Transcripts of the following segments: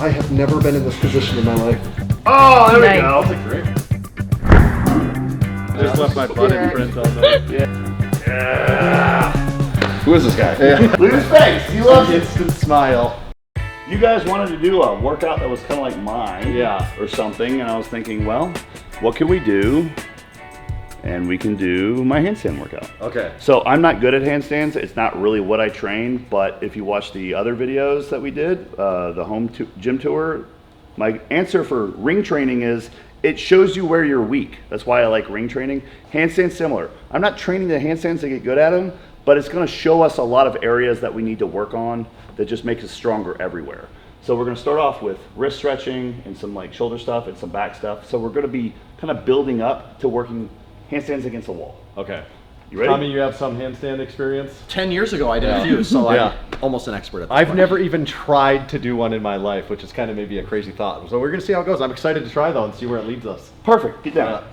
I have never been in this position in my life. Oh, there we Nice. go. That's great. Just left my butt imprint on that. Yeah. Who is this guy? Look at his face. He loves it. Instant smile. You guys wanted to do a workout that was kind of like mine, Yeah. or something, and I was thinking, well, what can we do? And we can do my handstand workout. Okay. So I'm not good at handstands. It's not really what I train, but if you watch the other videos that we did, the home gym tour, my answer for ring training is it shows you where you're weak. That's why I like ring training. Handstands similar. I'm not training the handstands to get good at them, but it's gonna show us a lot of areas that we need to work on that just makes us stronger everywhere. So we're gonna start off with wrist stretching and some like shoulder stuff and some back stuff. So we're gonna be kind of building up to working handstands against the wall. Okay. You ready? Tommy, you have some handstand experience? 10 years ago I did a few, so Yeah. I'm almost an expert at that. I've never even tried to do one in my life, which is kind of maybe a crazy thought. So we're gonna see how it goes. I'm excited to try though and see where it leads us. Perfect, get down.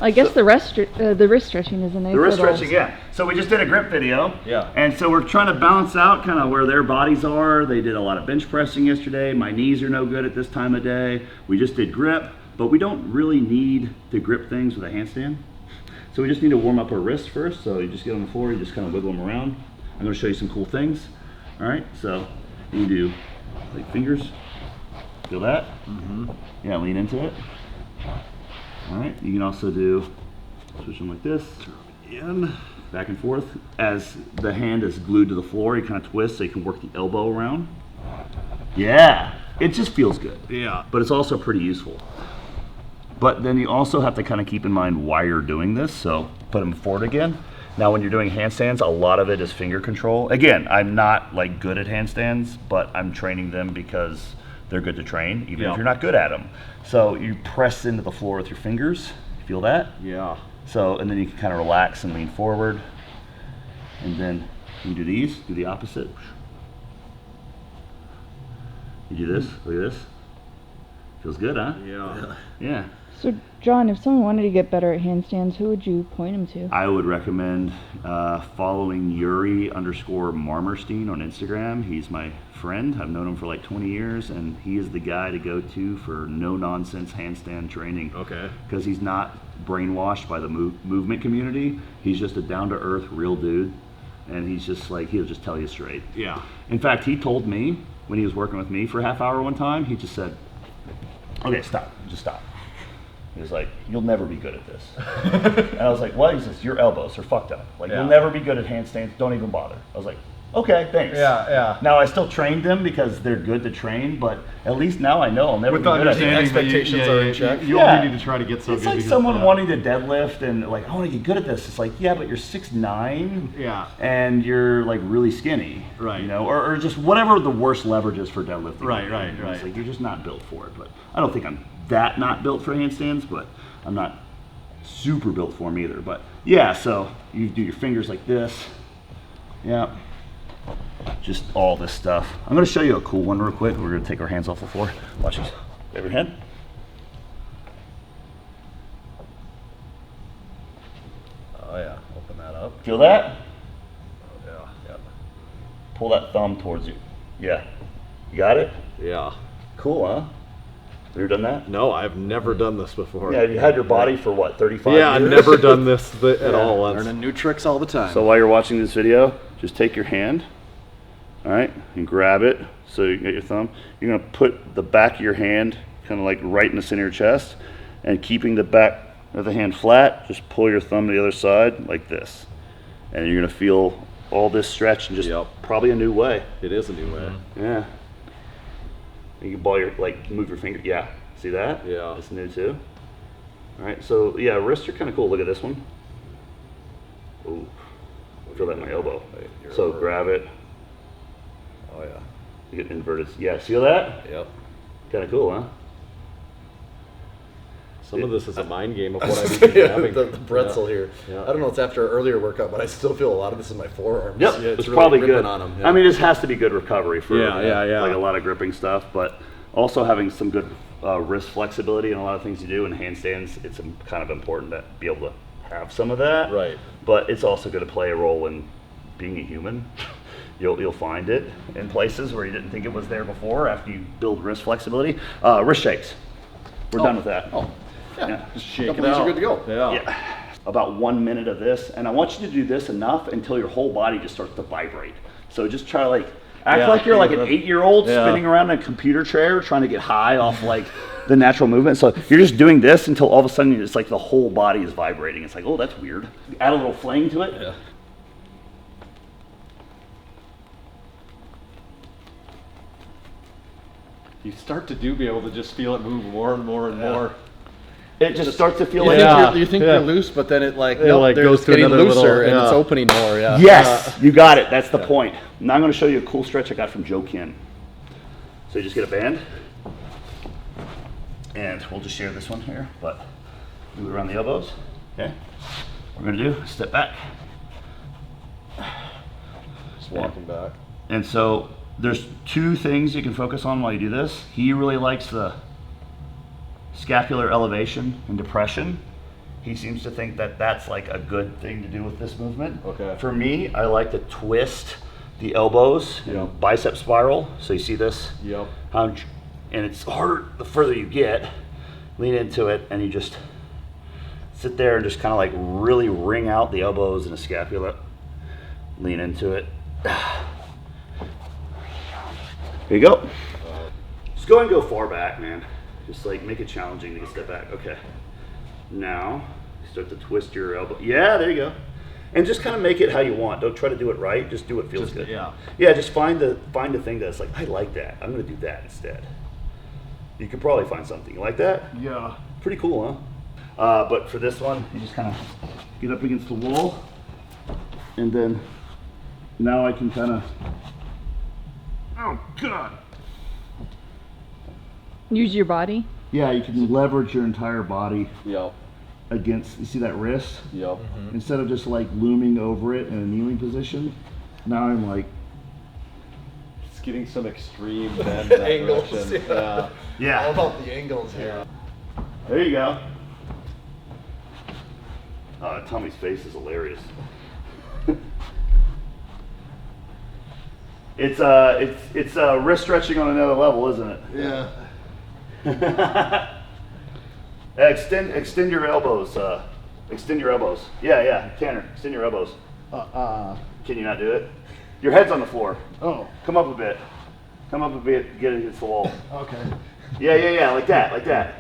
I guess the wrist stretching is a nice The wrist little- stretching, yeah. So we just did a grip video. Yeah. And so we're trying to balance out kind of where their bodies are. They did a lot of bench pressing yesterday. My knees are no good at this time of day. We just did grip, but we don't really need to grip things with a handstand. So we just need to warm up our wrists first. So you just get on the floor, you just kind of wiggle them around. I'm gonna show you some cool things. All right, so you do like fingers. Feel that? Mm-hmm. Yeah, lean into it. All right, you can also do, switch them like this, in, back and forth. As the hand is glued to the floor, you kind of twist so you can work the elbow around. Yeah, it just feels good. Yeah. But it's also pretty useful. But then you also have to kind of keep in mind why you're doing this, so put them forward again. Now when you're doing handstands, a lot of it is finger control. Again, I'm not like good at handstands, but I'm training them because they're good to train, even if you're not good at them. So you press into the floor with your fingers, feel that? Yeah. So, and then you can kind of relax and lean forward. And then you do these, do the opposite. You do this, look at this. Feels good, huh? Yeah. Yeah. So, John, if someone wanted to get better at handstands, who would you point them to? I would recommend following Yuri_Marmerstein on Instagram. He's my friend. I've known him for like 20 years, and he is the guy to go to for no-nonsense handstand training. Okay. Because he's not brainwashed by the movement community. He's just a down-to-earth, real dude, and he's just like, he'll just tell you straight. Yeah. In fact, he told me when he was working with me for a half hour one time, he just said, okay, stop, just stop. He was like, you'll never be good at this. And I was like, what? He says, your elbows are fucked up. Like, you'll never be good at handstands, don't even bother. I was like, okay, thanks. Yeah, yeah. Now, I still trained them because they're good to train, but at least now I know I'll never With be the good at it. understanding that expectations are in check. You Yeah. only need to try to get so It's good. like because- someone yeah. wanting to deadlift and like, I want to get good at this. It's like, yeah, but you're 6'9", Yeah. and you're like really skinny, Right. You know, or just whatever the worst leverage is for deadlifting. Right, You know, right, It's right. like you're just not built for it. But I don't think I'm that not built for handstands, but I'm not super built for them either. But yeah, so you do your fingers like this. Yeah. Just all this stuff. I'm going to show you a cool one real quick. We're going to take our hands off the floor. Watch these. Grab your hand. Oh yeah. Open that up. Feel that? Yeah. Yeah. Pull that thumb towards you. Yeah. You got it? Yeah. Cool, huh? Have you ever done that? No, I've never done this before. Yeah, you had your body for what, 35 Yeah, years? I've never done this at all once. Learning new tricks all the time. So while you're watching this video, just take your hand, all right, and grab it. So you get your thumb. You're gonna put the back of your hand kind of like right in the center of your chest, and keeping the back of the hand flat, just pull your thumb to the other side like this. And you're gonna feel all this stretch in just probably a new way. It is a new way. Yeah. You can ball your, like, move your finger. Yeah. See that? Yeah. That's new too. All right. So yeah, wrists are kind of cool. Look at this one. Ooh. Feel that in my elbow. So grab it. Oh yeah. You get inverted. Yeah. See that? Yep. Kind of cool, huh? Some of this is a mind game of what I need to be having. the pretzel here. Yeah. I don't know, it's after an earlier workout, but I still feel a lot of this in my forearms. Yep. Yeah, it's really probably gripping good. on them. I mean, this has to be good recovery for Yeah. like a lot of gripping stuff, but also having some good wrist flexibility and a lot of things you do in handstands. It's kind of important to be able to have some of that. Right. But it's also going to play a role in being a human. You'll find it in places where you didn't think it was there before after you build wrist flexibility. Wrist shakes. We're done with that. Oh, yeah. Yeah. Just shake Couple it these out. are good to go. Yeah. Yeah. About 1 minute of this, and I want you to do this enough until your whole body just starts to vibrate. So just try to like act Yeah, like you're like an yeah. 8-year-old Yeah. spinning around in a computer chair trying to get high off like the natural movement. So you're just doing this until all of a sudden it's like the whole body is vibrating. It's like, oh, that's weird. Add a little fling to it. Yeah. You start to be able to just feel it move more and more and Yeah. more. It just starts to feel You like think, Yeah. you think Yeah. you're loose, but then it like, It, nope, like, they're goes just to getting another looser little- and it's yeah. opening more. Yeah. yes, you got it. That's the point. Now I'm going to show you a cool stretch I got from Joe Kin. So you just get a band, and we'll just share this one here, but do it around the elbows. Okay. What we're going to do, step back. Just walking back. And so there's 2 things you can focus on while you do this. He really likes the scapular elevation and depression. He seems to think that that's like a good thing to do with this movement. Okay. For me, I like to twist the elbows in a Yep. bicep spiral. So you see this? Yep. And it's harder the further you get. Lean into it and you just sit there and just kind of like really wring out the elbows and the scapula. Lean into it. Here you go. Just go and go far back, man. Just like make it challenging to get step back. Okay. Now start to twist your elbow. Yeah, there you go. And just kind of make it how you want. Don't try to do it right. Just do what feels Just- good. yeah. Yeah. Just find the thing that's like, I like that. I'm gonna do that instead. You could probably find something. You like that? Yeah. Pretty cool, huh? But for this one, you just kind of get up against the wall, and then now I can kind of. Oh God. Use your body. Yeah, you can leverage your entire body Yep. against. You see that wrist? Yep. Instead of just like looming over it in a kneeling position, now I'm like. It's getting some extreme bend that Angles, direction. yeah. Yeah. All Yeah. about the angles here. There you go. Tommy's face is hilarious. It's wrist stretching on another level, isn't it? Yeah. Extend your elbows. Extend your elbows. Yeah, Tanner, extend your elbows. Can you not do it? Your head's on the floor. Oh, Come up a bit. Come up a bit. Get it against the wall. okay. Yeah, like that.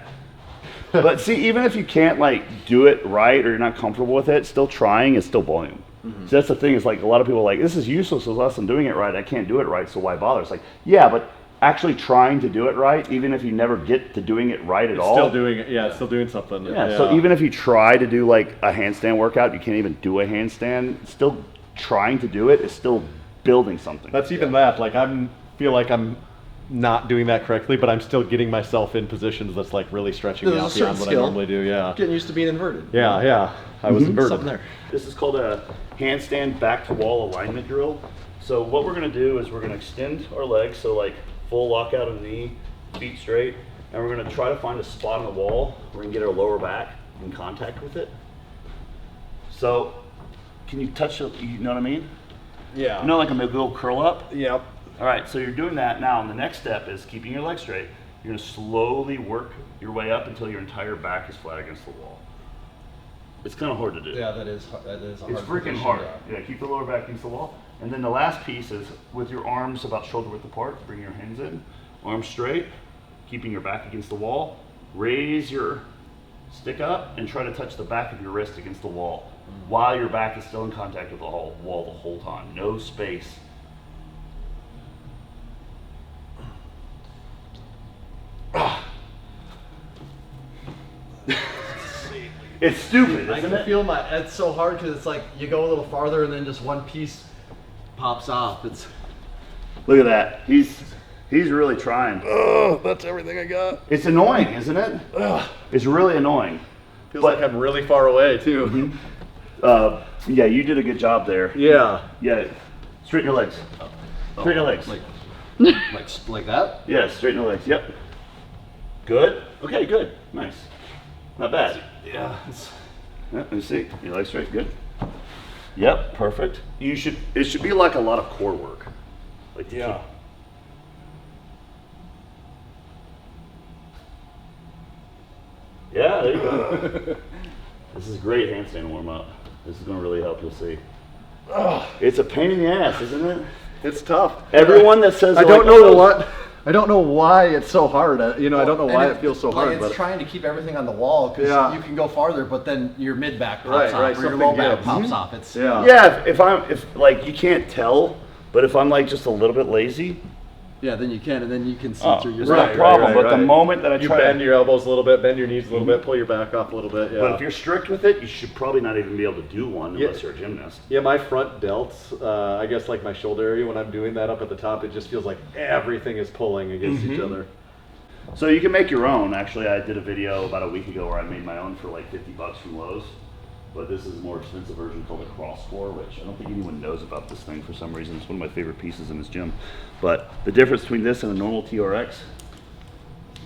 But see, even if you can't like do it right or you're not comfortable with it, still trying is still volume. So that's the thing. Is like a lot of people are like, this is useless unless I'm doing it right. I can't do it right, so why bother? It's like, yeah, but actually trying to do it right, even if you never get to doing it right at all. Still doing it. Yeah, it's still doing something. Yeah, so even if you try to do like a handstand workout, you can't even do a handstand. Still trying to do it is still building something. That's even that. Like feel like I'm not doing that correctly, but I'm still getting myself in positions that's like really stretching me There's a out certain beyond what I skill. normally do. Yeah. Getting used to being inverted. Yeah. I was inverted. Something there. This is called a handstand back to wall alignment drill. So what we're going to do is we're going to extend our legs, so like full lockout of the knee, feet straight, and we're going to try to find a spot on the wall where we can get our lower back in contact with it. So can you touch it, you know what I mean? Yeah. You know, like a little curl up? Yep. All right, so you're doing that now, and the next step is keeping your legs straight. You're gonna slowly work your way up until your entire back is flat against the wall. It's kind of hard to do. Yeah, that is a It's hard freaking position, hard. yeah. Yeah, keep the lower back against the wall. And then the last piece is with your arms about shoulder width apart, bring your hands in, arms straight, keeping your back against the wall. Raise your stick up and try to touch the back of your wrist against the wall while your back is still in contact with the wall the whole time. No space. It's stupid, I isn't can it? feel it's so hard because it's like you go a little farther and then just one piece pops off. It's Look at that. He's really trying. oh, that's everything I got. It's annoying, isn't it? It's really annoying. Feels But- like I'm really far away too. Yeah, you did a good job there. Yeah. Yeah, straighten your legs. Straighten your legs. Like that? Yeah, straighten your legs. Yep. Good. Okay, good. Nice. Not bad. Yeah. Yeah, let me see. Your legs straight. Good. Yep. Perfect. It should be like a lot of core work. Like to Yeah. keep- Yeah, there you go. This is a great handstand warm up. This is going to really help. You'll see. It's a pain in the ass, isn't it? It's tough. Everyone that says I they're don't like, know "Oh, what. I don't know why it's so hard. You know, I don't know why it feels so like hard. It's But trying to keep everything on the wall because Yeah. you can go farther, but then your mid back pops Right, off, right, or your something low back gives. pops off. It's yeah. Yeah, if like you can't tell, but if I'm like just a little bit lazy, yeah. Then you can, and then you can see through your there's Right, no problem. right, but the right. moment that I You try bend to, your elbows a little bit, bend your knees a little bit, pull your back off a little bit. Yeah. but if you're strict with it, you should probably not even be able to do one Yeah. unless you're a gymnast. Yeah, my front delts, I guess like my shoulder area, when I'm doing that up at the top, it just feels like everything is pulling against each other. So you can make your own. Actually, I did a video about a week ago where I made my own for like $50 from Lowe's. But this is a more expensive version called a cross core, which I don't think anyone knows about this thing for some reason. It's one of my favorite pieces in this gym. But the difference between this and a normal TRX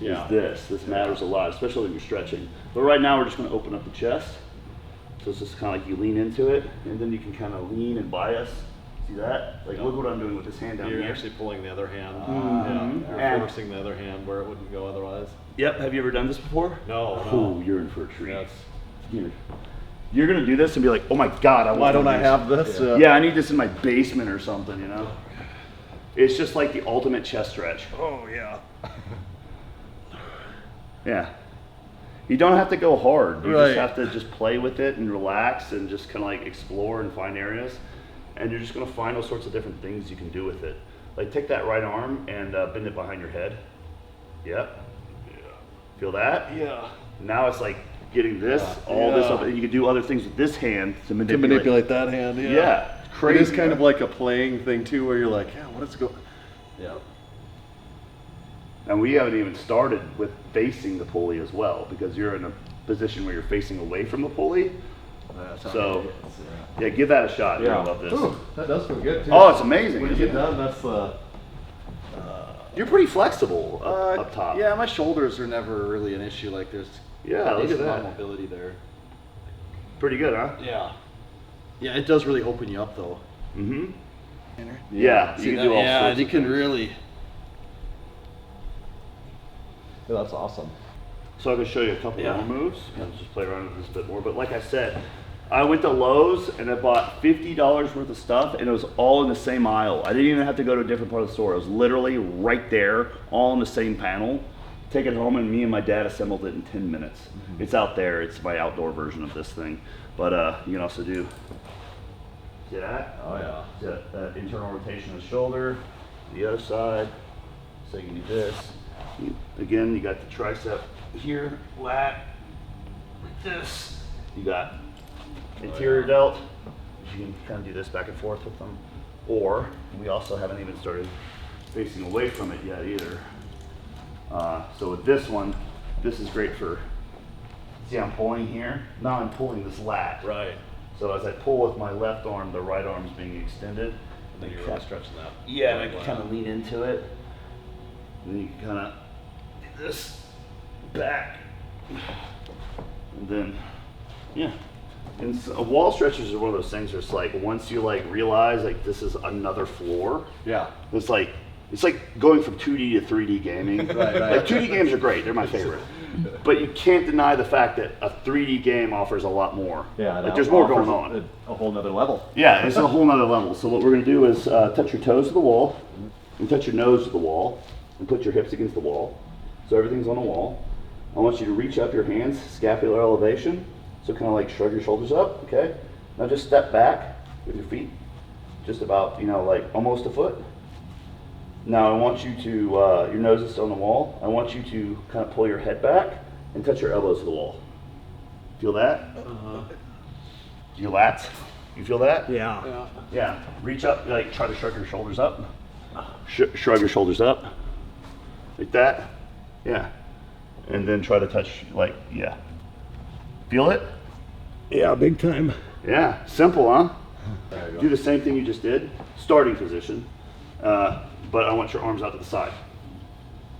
Yeah. is this. This matters a lot, especially when you're stretching. But right now we're just going to open up the chest. So it's just kind of like you lean into it, and then you can kind of lean and bias. See that? Like look what I'm doing with this hand down You're here. actually pulling the other hand. Mhm. Yeah. You're And- forcing the other hand where it wouldn't go otherwise. Yep. Have you ever done this before? No. Oh, you're in for a treat. Yes. You're going to do this and be like, oh my God, I want Why don't one I of these." have this? Yeah, I need this in my basement or something, you know? It's just like the ultimate chest stretch. Oh, yeah. Yeah. You don't have to go hard. You Right. just have to just play with it and relax and just kind of like explore and find areas. And you're just going to find all sorts of different things you can do with it. Like take that right arm and bend it behind your head. Yep. Feel that? Yeah. Now it's like getting this, all this Yeah. up. And you can do other things with this hand to To manipulate. manipulate that hand, yeah. Yeah. Crazy. It is kind of like a playing thing too, where you're like, yeah, what is going? Yeah. And we haven't even started with facing the pulley as well, because you're in a position where you're facing away from the pulley. So, yeah, give that a shot. You're gonna love this. Ooh, that does feel good too. Oh, it's amazing. When you isn't get it? done, that's You're pretty flexible up top. Yeah, my shoulders are never really an issue. Like there's Yeah, look at decent amount that. of mobility there. Pretty good, huh? Yeah. Yeah, it does really open you up though. Mm-hmm. Yeah, See you that? can do all yeah, sorts you of can things. really. yeah, that's awesome. So I'm gonna show you a couple Yeah. more moves. I'll just play around with this a bit more. But like I said, I went to Lowe's and I bought $50 worth of stuff, and it was all in the same aisle. I didn't even have to go to a different part of the store. It was literally right there, all in the same panel. Take it home, and me and my dad assembled it in 10 minutes. It's out there. It's my outdoor version of this thing. But you can also do, see that? Oh yeah. See that internal rotation of the shoulder, the other side. So you can do this. Again, you got the tricep here, lat, like this. You got interior delt. You can kind of do this back and forth with them. Or, we also haven't even started facing away from it yet either. So with this one, this is great for, see I'm pulling here? Now I'm pulling this lat. Right. So as I pull with my left arm, the right arm's being extended. And then you're really stretching that. Yeah, and I can kind of lean into it. And then you can kind of do this back. And then, yeah. And so, wall stretchers are one of those things where it's like, once you like realize like this is another floor, Yeah. it's like going from 2D to 3D gaming. Right. Like 2D games are great, they're my favorite. But you can't deny the fact that a 3D game offers a lot more. Yeah. Like that there's more offers going on. A whole nother level. Yeah, it's a whole nother level. So what we're gonna do is touch your toes to the wall, and touch your nose to the wall, and put your hips against the wall. So everything's on the wall. I want you to reach up your hands, scapular elevation. So kind of like shrug your shoulders up, okay? Now just step back with your feet, just about, like almost a foot. Now I want you to, your nose is still on the wall. I want you to kind of pull your head back and touch your elbows to the wall. Feel that? Your lats? You feel that? Yeah. Yeah, reach up, like try to shrug your shoulders up. Shrug your shoulders up, like that. Yeah, and then try to touch, like, yeah. Feel it? Yeah, big time. Yeah, simple, huh? There you go. Do the same thing you just did, starting position, but I want your arms out to the side.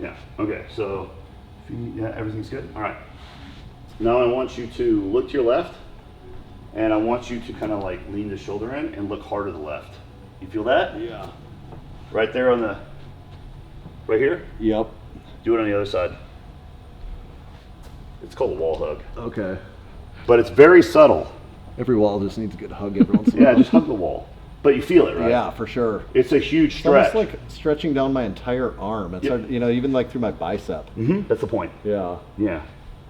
Yeah, okay, so, yeah, everything's good? All right. Now I want you to look to your left, and I want you to kind of like lean the shoulder in and look hard to the left. You feel that? Yeah. Right there on the, right here. Yep. Do it on the other side. It's called a wall hug, Okay. but it's very subtle. Every wall just needs a good hug every once in a Yeah, while. just hug the wall, but you feel it, right? Yeah, for sure. It's a huge It's stretch. almost like stretching down my entire arm. It's hard, you know, even like through my bicep. That's the point. Yeah. Yeah.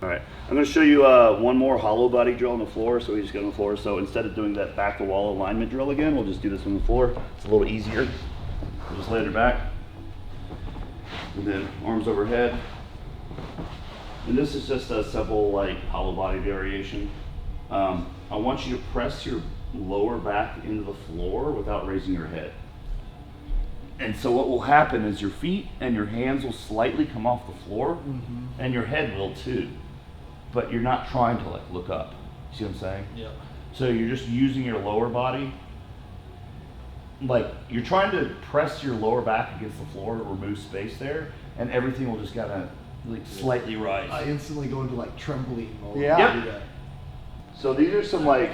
All right. I'm going to show you one more hollow body drill on the floor. So we just get on the floor. So instead of doing that back to wall alignment drill again, we'll just do this on the floor. It's a little easier. We'll just lay your back. And then arms overhead. And this is just a simple like hollow body variation. I want you to press your lower back into the floor without raising your head. And so what will happen is your feet and your hands will slightly come off the floor, and your head will too. But you're not trying to like look up. See what I'm saying? Yeah. So you're just using your lower body. Like you're trying to press your lower back against the floor to remove space there, and everything will just kind of like slightly rise. I instantly go into like trembling mode. Yeah. Yep. I do that. So these are some like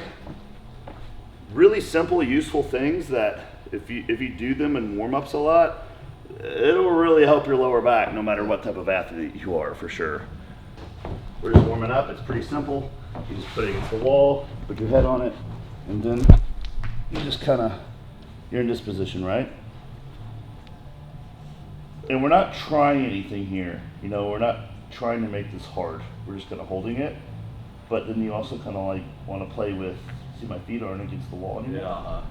really simple, useful things that if you do them in warm-ups a lot, it'll really help your lower back no matter what type of athlete you are, for sure. We're just warming up. It's pretty simple. You just put it against the wall, put your head on it, and then you just kind of, you're in this position, right? And we're not trying anything here. You know, we're not trying to make this hard. We're just kind of holding it. But then you also kind of like want to play with, see my feet aren't against the wall anymore. Yeah.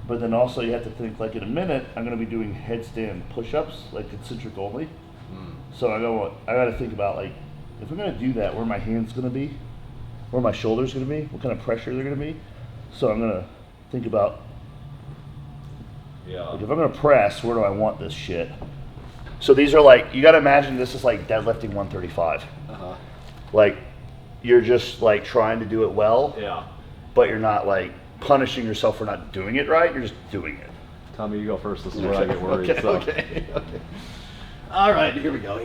But then also you have to think like in a minute, I'm going to be doing headstand push-ups, like concentric-only. So I got to think about like, if we're going to do that, where my hand's going to be, where my shoulder's going to be, what kind of pressure they're going to be. So I'm going to think about, like if I'm going to press, where do I want this shit? So these are like, you got to imagine this is like deadlifting 135. Like you're just like trying to do it well, Yeah. but you're not like punishing yourself for not doing it right. You're just doing it. Tommy, you go first. This is where I get worried. Okay, so. okay. All right, here we go.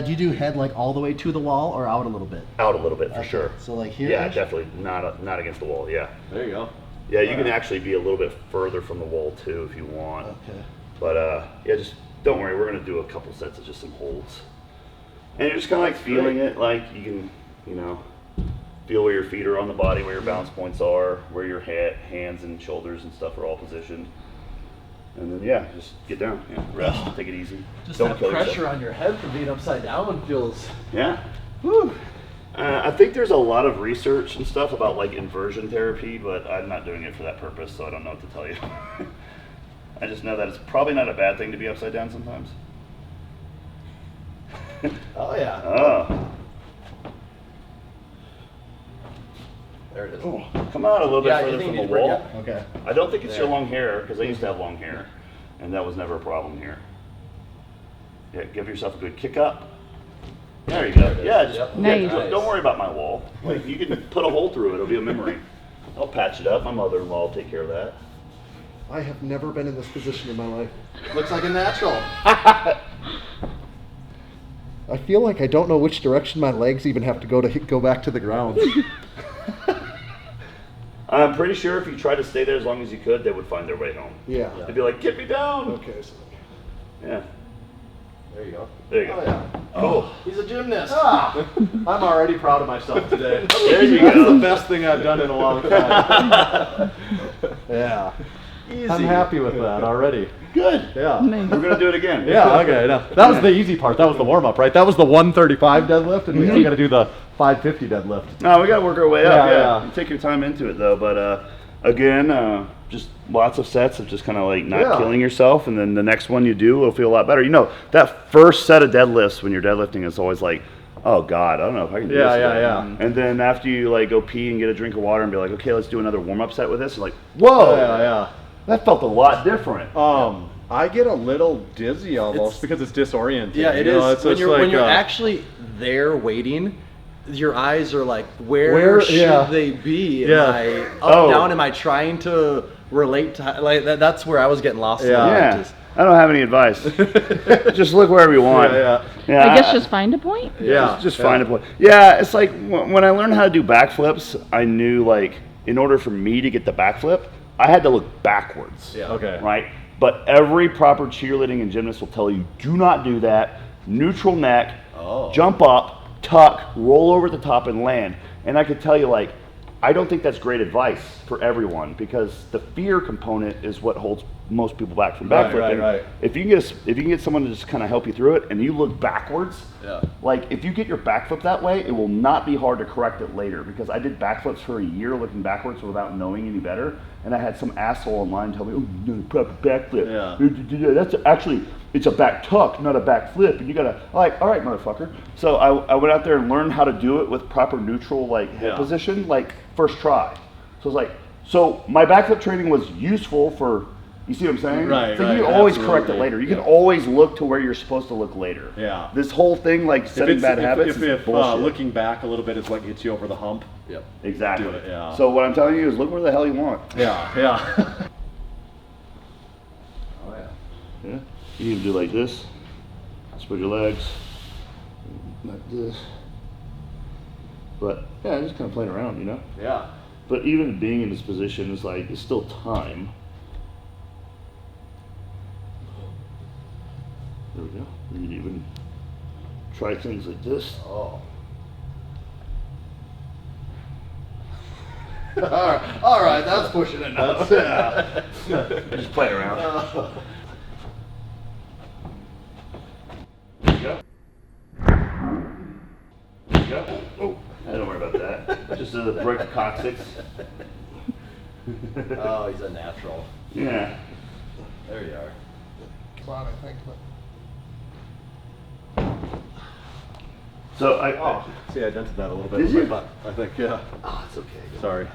Do you do head like all the way to the wall or out a little bit? Out a little bit for Okay, sure. So like here? Yeah, definitely not against the wall. Yeah, There you go. yeah. You can actually be a little bit further from the wall too if you want. Okay. But yeah, just don't worry. We're gonna do a couple sets of just some holds, and you're just kind of like feeling it. Like you can, you know, feel where your feet are on the body, where your balance points are, where your hands and shoulders and stuff are all positioned. And then yeah, just get down. Yeah, rest. Take it easy. Just don't that kill pressure yourself. on your head from being upside down feels. Yeah. Whew. I think there's a lot of research and stuff about like inversion therapy, but I'm not doing it for that purpose, so I don't know what to tell you. I just know that it's probably not a bad thing to be upside down sometimes. Oh yeah. Oh. There it is. Oh, come out a little bit Yeah, further you think from you the need to wall. bring it- Okay. I don't think it's your There. long hair, because I used to have long hair, and that was never a problem here. Yeah, give yourself a good kick up. There you go. Yeah, just, Yep. yeah, Nice. don't worry about my wall. Like you can put a hole through it. It'll be a memory. I'll patch it up. My mother-in-law will take care of that. I have never been in this position in my life. Looks like a natural. I feel like I don't know which direction my legs even have to go back to the ground. I'm pretty sure if you tried to stay there as long as you could, they would find their way home. Yeah. They'd be like, "Get me down." Okay, so Yeah. there you go. There you go. Oh yeah. Cool. He's a gymnast. I'm already proud of myself today. There you That's the go. best thing I've done in a long time. Yeah. Easy. I'm happy with that already. Good. Yeah. Nice. We're gonna do it again. Yeah, okay. No, that was the easy part. That was the warm up, right? That was the 135 deadlift, and we still got to do the 550 deadlift. No, we gotta work our way up. Yeah, Yeah. yeah. You take your time into it though, but again, just lots of sets of just kind of like not Yeah. killing yourself, and then the next one you do will feel a lot better. You know, that first set of deadlifts when you're deadlifting is always like, oh God, I don't know if I can do Yeah, this. yeah, today. yeah. And then after you like go pee and get a drink of water and be like, okay, let's do another warm up set with this. You're like, whoa, Yeah, that felt a lot different. yeah. I get a little dizzy almost It's- because it's disorienting. Yeah, it you is. know, it's When just you're when like, you're actually there waiting, your eyes are like, where Where- should yeah. they be? Am Yeah. I up, Oh. down? Am I trying to relate to like that's where I was getting lost. Yeah. in Yeah. just- I don't have any advice. Just look wherever you want. Yeah, I guess just find a point. yeah. Just find a point. Yeah, it's like when I learned how to do backflips, I knew like in order for me to get the backflip, I had to look backwards. Yeah. Okay. Right? But every proper cheerleading and gymnast will tell you, do not do that. Neutral neck, jump up, tuck, roll over the top and land. And I could tell you, like, I don't think that's great advice for everyone, because the fear component is what holds most people back from backflipping. Right. If you can get someone to just kind of help you through it, and you look backwards, like if you get your backflip that way, it will not be hard to correct it later. Because I did backflips for a year looking backwards without knowing any better, and I had some asshole online tell me, "Oh, you know, proper backflip. That's actually, it's a back tuck, not a back flip, and you gotta," like, all right, motherfucker. So I went out there and learned how to do it with proper neutral, like, head position, like, first try. So it's like, so my backflip training was useful for, you see what I'm saying? Right, so right, you can always absolutely. correct it later. You can always look to where you're supposed to look later. Yeah. This whole thing, like setting bad habits, is if bullshit. looking back a little bit is what gets you over the hump. Yep. Exactly. Do it, yeah. So what I'm telling you is look where the hell you want. Yeah. Oh yeah. Yeah. You need to do like this. Spread your legs. Like this. But yeah, just kind of playing around, you know? Yeah. But even being in this position is like, it's still time. There we go. You can even try things like this. Oh. All right, that's pushing it now. Just play around. There you go. There you go. Oh, don't worry about that. Just break the coccyx. Oh, he's a natural. Yeah. There you are. Fine, I think. So I. See, I dented that a little bit Did with you? my butt, I think, yeah. Oh, it's okay. Sorry.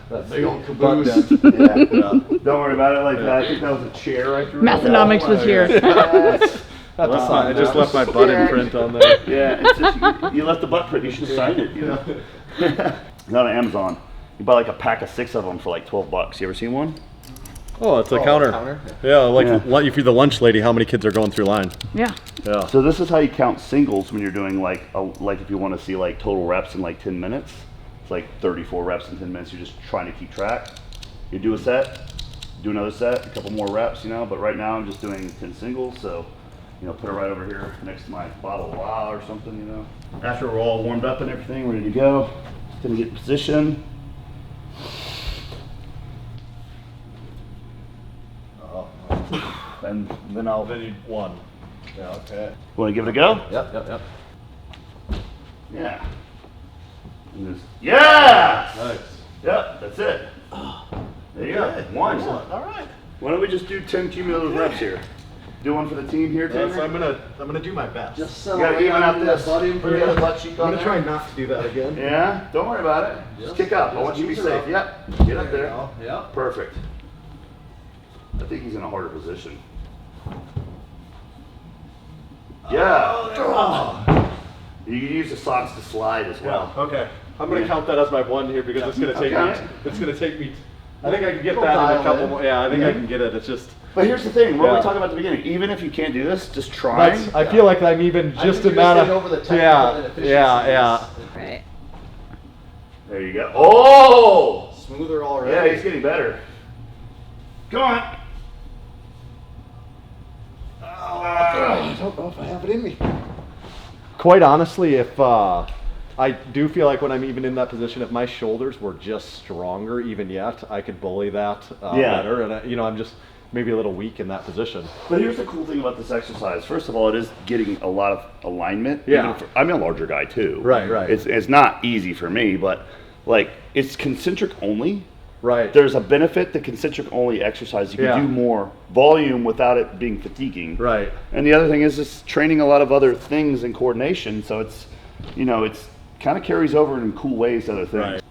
That big old Butt caboose. dent. Yeah. Don't worry about it like that. I think that was a chair I threw. Massenomics was here. Yes. That's a sign. I just left my butt imprint on there. Yeah, it's just, you left the butt print. You should sign it. You know. Not on Amazon. You buy like a pack of 6 of them for like $12. You ever seen one? Oh, it's a Oh, counter. a counter? Yeah, like Yeah. if you're the lunch lady, how many kids are going through line? Yeah. Yeah. So this is how you count singles when you're doing like if you want to see like total reps in like 10 minutes. It's like 34 reps in 10 minutes. You're just trying to keep track. You do a set, do another set, a couple more reps, you know. But right now I'm just doing 10 singles. So, you know, put it right over here next to my bottle of wow or something, you know. After we're all warmed up and everything, ready to go, just gonna get in position. And then I'll. Then you won. Yeah, okay. Want to give it a go? Yep. Yeah. And just, yeah! Nice. Yep, that's it. There you go. One. All right. Why don't we just do 10 cumulative reps here? Do one for the team here, Taylor? I'm gonna do my best. Just You settle gotta right even on out that this. body and put the other butt cheek on I'm gonna there. try not to do that again. Yeah, don't worry about it. Just kick up. I want you to be use it safe. up. Yep. Get up you there. go. Yep. Perfect. I think he's in a harder position. Yeah. Oh. You can use the socks to slide as well. Okay. I'm gonna Yeah. count that as my one here because it's gonna take Okay. me. It's gonna take me. I think I can get Go that in dial a couple in. more. Yeah, I think I can get it. It's just. But here's the thing, what Yeah. we talking about at the beginning. Even if you can't do this, just trying. That's, I feel like I'm even I just think a you're matter. getting over the technical Yeah, inefficiencies. yeah. Right. There you go. Oh! Smoother already. Yeah, he's getting better. Come on. I don't know if I have it in me. Quite honestly, if I do feel like when I'm even in that position, if my shoulders were just stronger even yet, I could bully that Yeah. better. And I'm just maybe a little weak in that position. But here's the cool thing about this exercise. First of all, it is getting a lot of alignment. Yeah. Even I'm a larger guy too. Right. It's not easy for me, but like it's concentric only. Right. There's a benefit to concentric only exercise. You can Yeah. do more volume without it being fatiguing. Right. And the other thing is it's training a lot of other things in coordination. So it's, you know, it's kind of carries over in cool ways to other things. Right.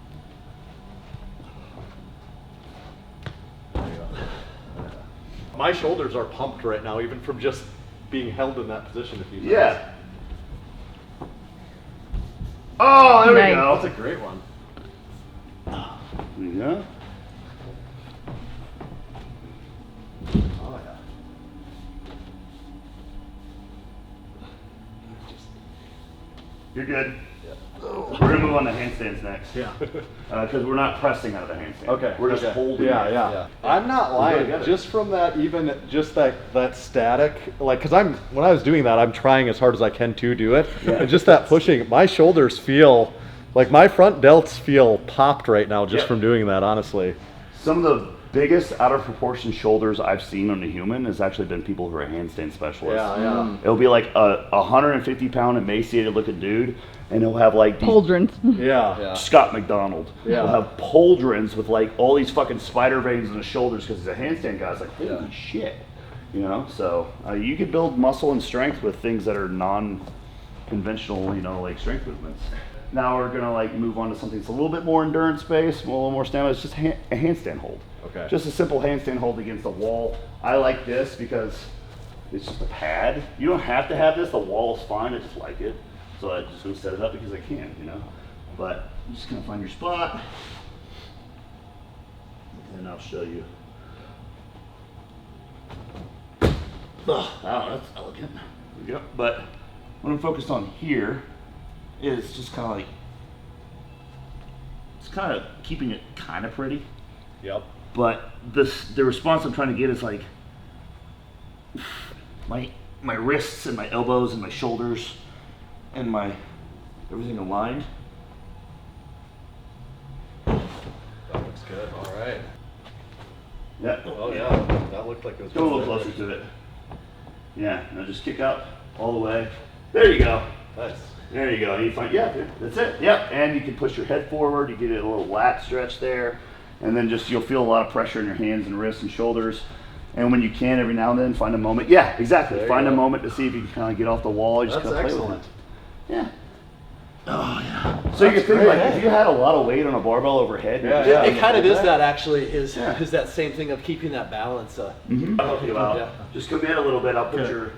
My shoulders are pumped right now, even from just being held in that position a few times. Yeah. Oh, there we Nice. go. That's a great one. There you go. Oh yeah. You're good. Yeah. We're gonna move on to handstands next. Yeah. Because we're not pressing out of the handstand. Okay. We're just okay. holding. Yeah, it. yeah. I'm not lying. get it. Just from that, even just that static, like, cause when I was doing that, I'm trying as hard as I can to do it, and just that pushing, my shoulders feel like my front delts feel popped right now just from doing that. Honestly. Some of the biggest out of proportion shoulders I've seen on a human has actually been people who are handstand specialists. Yeah, yeah. It'll be like a 150-pound emaciated looking dude, and he'll have like these Pauldrons. Yeah. Scott McDonald. Yeah. He'll have pauldrons with like all these fucking spider veins in his shoulders because he's a handstand guy. It's like, holy shit. You know, so you could build muscle and strength with things that are non-conventional, you know, like strength movements. Now we're gonna like move on to something that's a little bit more endurance based, a little more stamina. It's just a handstand hold. Okay. Just a simple handstand hold against the wall. I like this because it's just a pad. You don't have to have this. The wall is fine. I just like it. So I'm just gonna set it up because I can, you know. But you're just gonna find your spot, and I'll show you. Oh, that's elegant. There we go. But what I'm focused on here is just kind of like, it's kind of keeping it kind of pretty. Yep. But the response I'm trying to get is like my wrists and my elbows and my shoulders and my everything aligned. That looks good. All right. Yeah. Oh yeah. That looked like it was. Go a little closer to it. Yeah. Now just kick up all the way. There you go. Nice. There you go. You find, yeah, that's it. Yep. And you can push your head forward. You get a little lat stretch there, and then just you'll feel a lot of pressure in your hands and wrists and shoulders. And when you can, every now and then, find a moment. Yeah, exactly. There you Find a go. moment to see if you can kind of get off the wall. You just That's kind of play excellent. with it. Yeah. Oh yeah. So you can think great. like if you had a lot of weight on a barbell overhead. Yeah, you just- It kind of is that actually is Yeah. is that same thing of keeping that balance. Mhm. I'll help you out. Yeah. Just come in a little bit. I'll put your.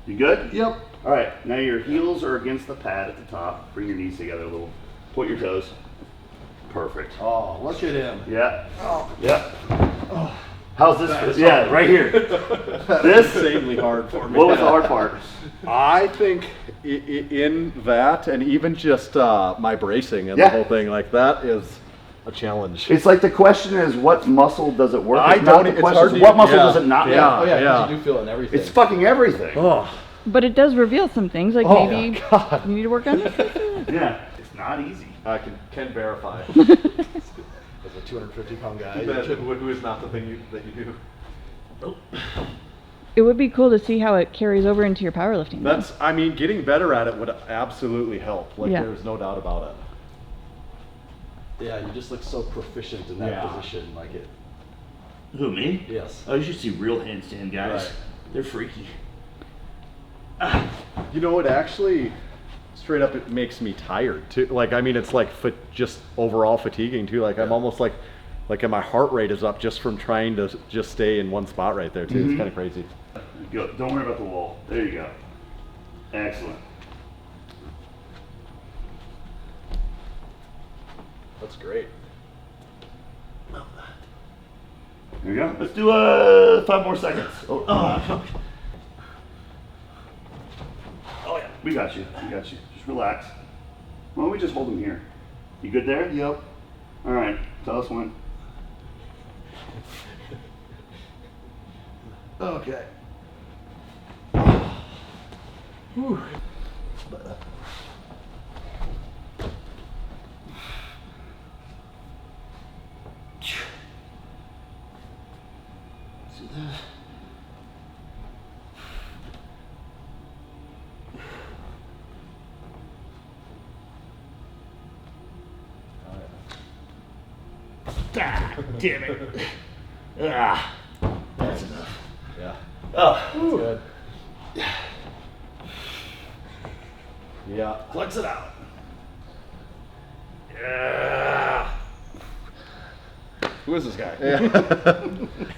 You good? Yep. All right. Now your heels are against the pad at the top. Bring your knees together a little. Point your toes. Perfect. Oh, look at him. Yeah. Oh. Yeah. How's this? Feel? Yeah, right here. This. Insanely hard for me. What was the hard part? I think in that, and even just my bracing and Yeah. the whole thing, like that is a challenge. It's like the question is, what muscle does it work? I It's don't- not it's the question hard is, to- what muscle yeah. does it not Yeah. work? Oh yeah, Yeah. because you do feel it in everything. It's fucking everything. Oh, But it does reveal some things, like Oh, maybe God. you need to work on it. Yeah. It's not easy. I can verify. as a 250-pound guy. Who is not the thing that you do. It would be cool to see how it carries over into your powerlifting. though. That's, I mean, getting better at it would absolutely help. Like, Yeah. there's no doubt about it. Yeah, you just look so proficient in that Yeah. position. Like it. Who, me? Yes. Oh, you should see real handstand guys. Right. They're freaky. You know, it actually, straight up, it makes me tired too. Like, I mean, it's like just overall fatiguing too. Like, I'm almost like my heart rate is up just from trying to just stay in one spot right there too. It's kind of crazy. Go. Don't worry about the wall. There you go. Excellent. That's great. There you go. Let's do 5 more seconds. Oh, oh yeah. We got you. We got you. Just relax. Why don't we just hold him here? You good there? Yep. All right. Tell us when. Okay. See that? Ah, damn it. Ah, that's enough. Yeah. Oh, Good. Yeah. flex it out. Yeah. Who is this guy? Yeah.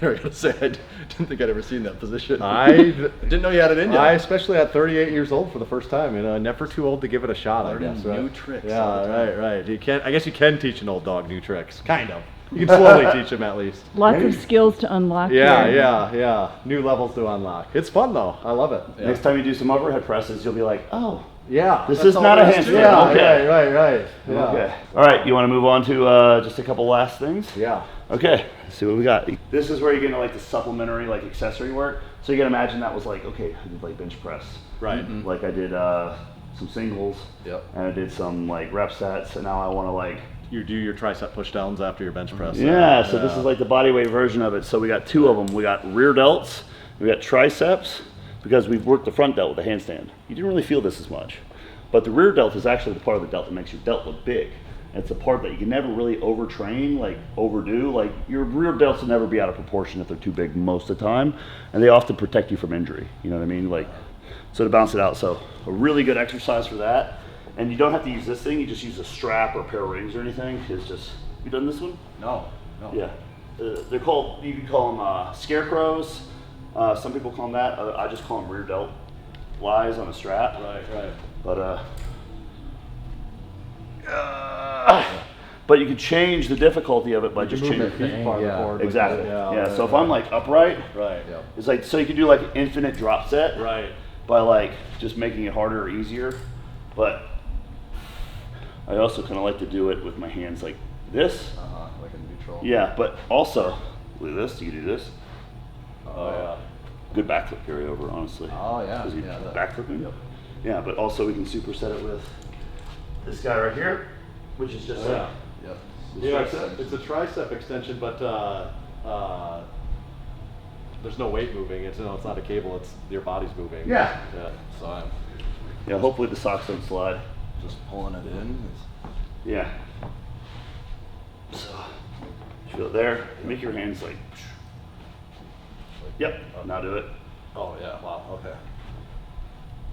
I was gonna say I didn't think I'd ever seen that position. I didn't know you had it in you. I especially at 38 years old for the first time, you know, never too old to give it a shot. Learning I guess. Right? new tricks Yeah, all the time. right. You can. I guess you can teach an old dog new tricks. Kind of. You can slowly teach them at least. Lots of skills to unlock. Yeah, here. yeah. New levels to unlock. It's fun though. I love it. Yeah. Next time you do some overhead presses, you'll be like, oh, Yeah. this that's is all not a there is to handstand. it. Okay. Right. Yeah. Okay. All right, you want to move on to just a couple last things? Yeah. Okay, let's see what we got. This is where you get into like the supplementary, like accessory work. So you can imagine that was like, okay, I did like bench press. Right. Like I did some singles. Yep. And I did some like rep sets, and now I want to like. You do your tricep push downs after your bench press. Yeah, so this is like the body weight version of it. So we got two of them. We got rear delts, we got triceps, because we've worked the front delt with the handstand. You didn't really feel this as much. But the rear delt is actually the part of the delt that makes your delt look big. And it's the part that you can never really overtrain, like overdo. Like your rear delts will never be out of proportion if they're too big most of the time. And they often protect you from injury. You know what I mean? Like, so to balance it out. So a really good exercise for that. And you don't have to use this thing, you just use a strap or a pair of rings or anything. It's just, you done this one? No. Yeah. They're called, you can call them scarecrows. Some people call them that. I just call them rear delt lies on a strap. Right. But you can change the difficulty of it by just changing. feet farther Yeah. forward. Exactly. Yeah. Yeah. So if I'm like upright, Right. Yep. it's like, so you can do like an infinite drop set. Right. By like just making it harder or easier. But I also kind of like to do it with my hands like this. Like a neutral. Yeah, but also with this, you can do this. Oh yeah. Good backflip carryover, honestly. Oh yeah. Because you Yeah. backflipping. Yep. Yeah, but also we can superset it with this guy right here, which is just like Yep. Yeah, it's a tricep extension, but there's no weight moving. It's not a cable. It's your body's moving. Yeah. So I'm yeah. Hopefully the socks don't slide. just pulling it in. Yeah. So feel it there. Make your hands like. Yep. Now do it. Oh yeah. Wow. Okay.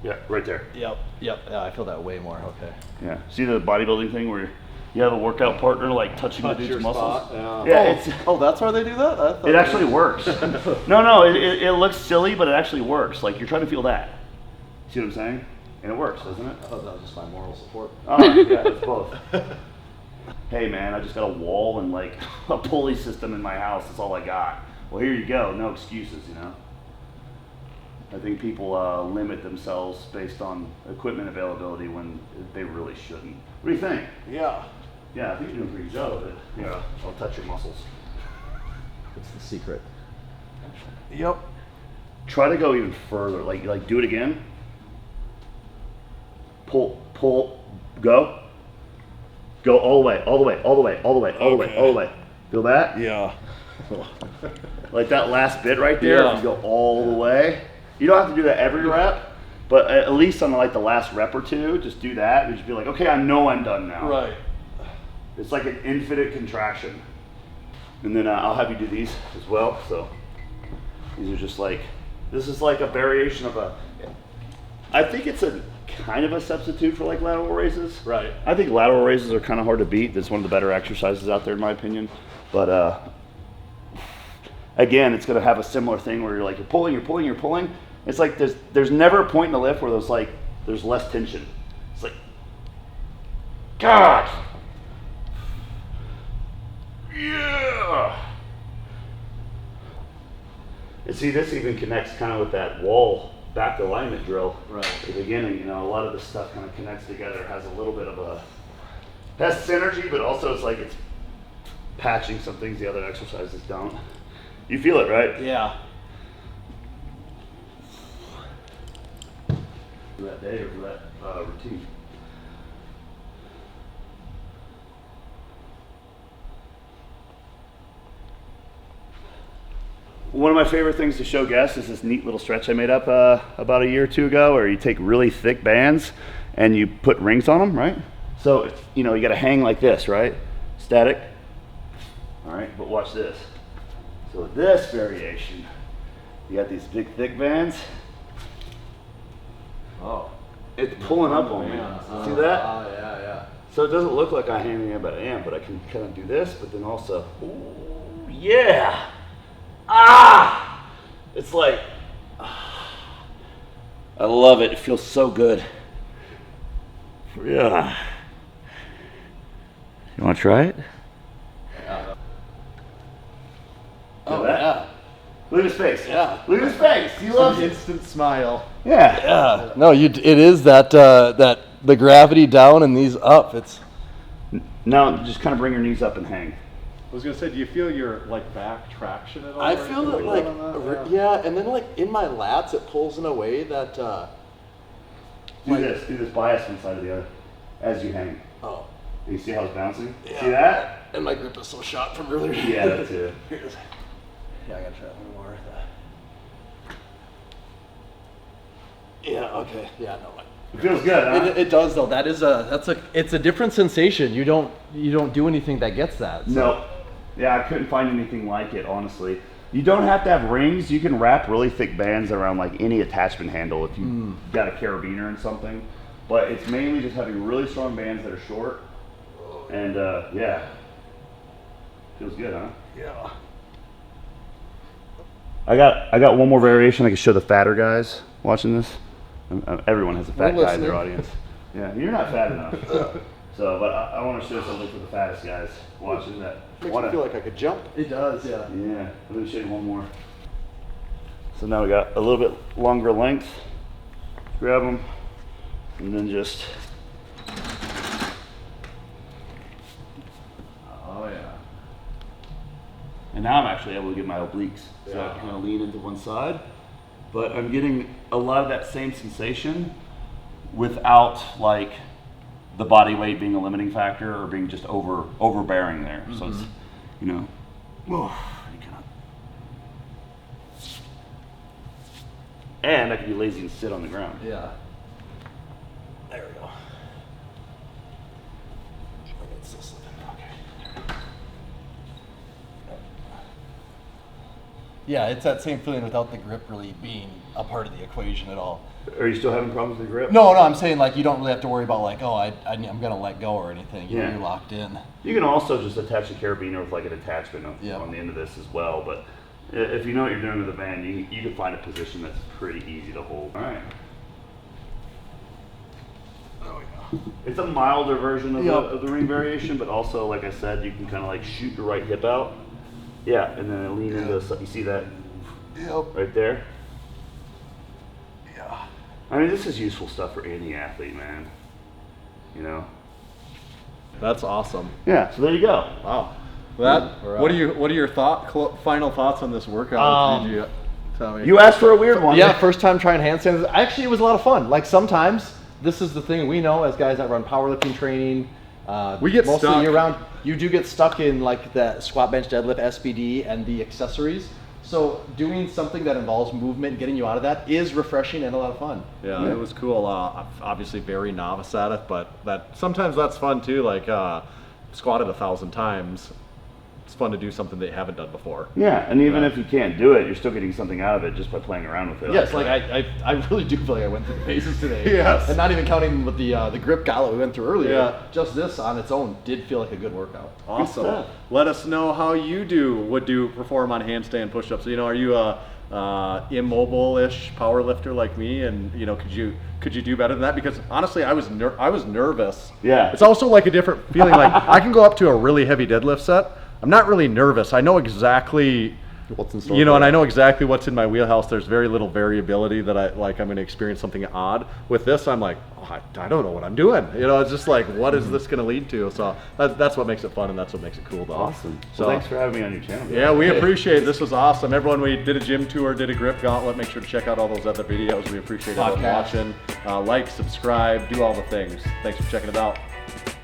Yeah, right there. Yep. Yeah. I feel that way more. Okay. Yeah. See the bodybuilding thing where you have a workout partner like touching Touch the dude's your muscles. spot. Yeah, it's. Oh, that's why they do that. I thought It actually works. No, it looks silly, but it actually works. Like you're trying to feel that. See what I'm saying? And it works, doesn't it? I thought that was just my moral support. Oh, yeah, it's both. Hey man, I just got a wall and like a pulley system in my house. That's all I got. Well, here you go. No excuses, you know. I think people limit themselves based on equipment availability when they really shouldn't. What do you think? Yeah. Yeah, I think you're doing a pretty good job of it. Yeah, I'll touch your muscles. It's the secret. Yep. Try to go even further. Like do it again. Pull, go. Go all the way. Feel that? Yeah. Like that last bit right there, Yeah. if you go all the way. You don't have to do that every rep, but at least on like the last rep or two, just do that and just be like, okay, I know I'm done now. Right. It's like an infinite contraction. And then I'll have you do these as well. So these are just like, this is like a variation of I think it's a kind of a substitute for like lateral raises. Right. I think lateral raises are kind of hard to beat. It's one of the better exercises out there in my opinion. But again, it's going to have a similar thing where you're pulling. It's like there's never a point in the lift where there's less tension. It's like, God. Yeah. And see, this even connects kind of with that wall back alignment drill. Right. At the beginning, you know, a lot of this stuff kind of connects together, has a little bit of has synergy, but also it's like it's patching some things the other exercises don't. You feel it, right? Yeah. For that day or for that routine. One of my favorite things to show guests is this neat little stretch I made up about a year or two ago, where you take really thick bands and you put rings on them, right? So, you know, you got to hang like this, right? Static. All right, but watch this. So this variation, you got these big thick bands. Oh. It's pulling up on me. See that? Oh yeah. So it doesn't look like I'm hanging in, but I am. But I can kind of do this, but then also, ooh, yeah. Ah! It's like, I love it. It feels so good. Yeah. You want to try it? Yeah. Look at his face. Yeah. Look at his face. He loves it. Instant smile. Yeah. Yeah. No, it is that the gravity down and these up. It's Now just kind of bring your knees up and hang. I was gonna say, do you feel your like back traction at all? I or feel anything it like that? yeah, and then like in my lats it pulls in a way that Do this bias one side to the other as you hang. oh You see how it's bouncing? yeah. See that? And my grip is so shot from earlier. Yeah, that too. Here it is. Yeah, I gotta try one more. Yeah. Okay. Yeah. No. It feels good, huh? It does though. It's a different sensation. You don't do anything that gets that. So. No. Yeah, I couldn't find anything like it, honestly. You don't have to have rings. You can wrap really thick bands around like any attachment handle if you got a carabiner and something. But it's mainly just having really strong bands that are short. And yeah. Feels good, huh? Yeah. I got one more variation I can show the fatter guys watching this. Everyone has a fat guy in their audience. Yeah, you're not fat enough. So, but I want to show something for the fattest guys watching that. Makes me feel like I could jump. It does. Yeah. Yeah, let me show you one more. So now we got a little bit longer length. Grab them, and then just. Oh yeah. And now I'm actually able to get my obliques. So I can kind of lean into one side. But I'm getting a lot of that same sensation without like the body weight being a limiting factor or being just overbearing there. So it's, you know, whoa, you cannot. And I can be lazy and sit on the ground. Yeah. There we go. It's still slipping. Okay. Yeah, it's that same feeling without the grip really being a part of the equation at all. Are you still having problems with the grip? No, I'm saying like you don't really have to worry about like, oh, I'm gonna let go or anything. You know, Yeah. you're locked in. You can also just attach a carabiner with like an attachment on, Yep. on the end of this as well. But if you know what you're doing with the band, you can find a position that's pretty easy to hold. All right. Oh yeah. It's a milder version of, Yep. of the ring variation, but also, like I said, you can kind of like shoot your right hip out. Yeah, and then lean into the, you see that Yep. right there? Yeah. I mean, this is useful stuff for any athlete, man. You know? That's awesome. Yeah, so there you go. Wow. What are your final thoughts on this workout? Did you tell me? You asked for a weird one. Yeah, first time trying handstands. Actually, it was a lot of fun. Like sometimes, this is the thing we know as guys that run powerlifting training. We get mostly stuck. year round. You do get stuck in like the squat, bench, deadlift, SBD, and the accessories. So doing something that involves movement, getting you out of that, is refreshing and a lot of fun. Yeah, it was cool. Obviously very novice at it, but sometimes that's fun too. Like squatted 1,000 times. It's fun to do something that you haven't done before. Yeah, and even if you can't do it, you're still getting something out of it just by playing around with it. Yes, like I really do feel like I went through the paces today. Yes. And not even counting with the grip gala we went through earlier. Yeah. Just this on its own did feel like a good workout. Awesome. stuff. Let us know how you would perform on handstand push-ups. You know, are you a immobile-ish power lifter like me? And you know, could you do better than that? Because honestly, I was nervous. Yeah. It's also like a different feeling. Like I can go up to a really heavy deadlift set. I'm not really nervous. I know exactly What's in store? and I know exactly what's in my wheelhouse. There's very little variability that I'm going to experience something odd. With this, I'm like, oh, I don't know what I'm doing. You know, it's just like, what is this going to lead to? So that's what makes it fun, and that's what makes it cool, though. Awesome. So Well, thanks for having me on your channel. yeah, we appreciate it. This was awesome. Everyone, we did a gym tour, did a grip gauntlet. Make sure to check out all those other videos. We appreciate everyone Podcast. watching. Like, subscribe, do all the things. Thanks for checking it out.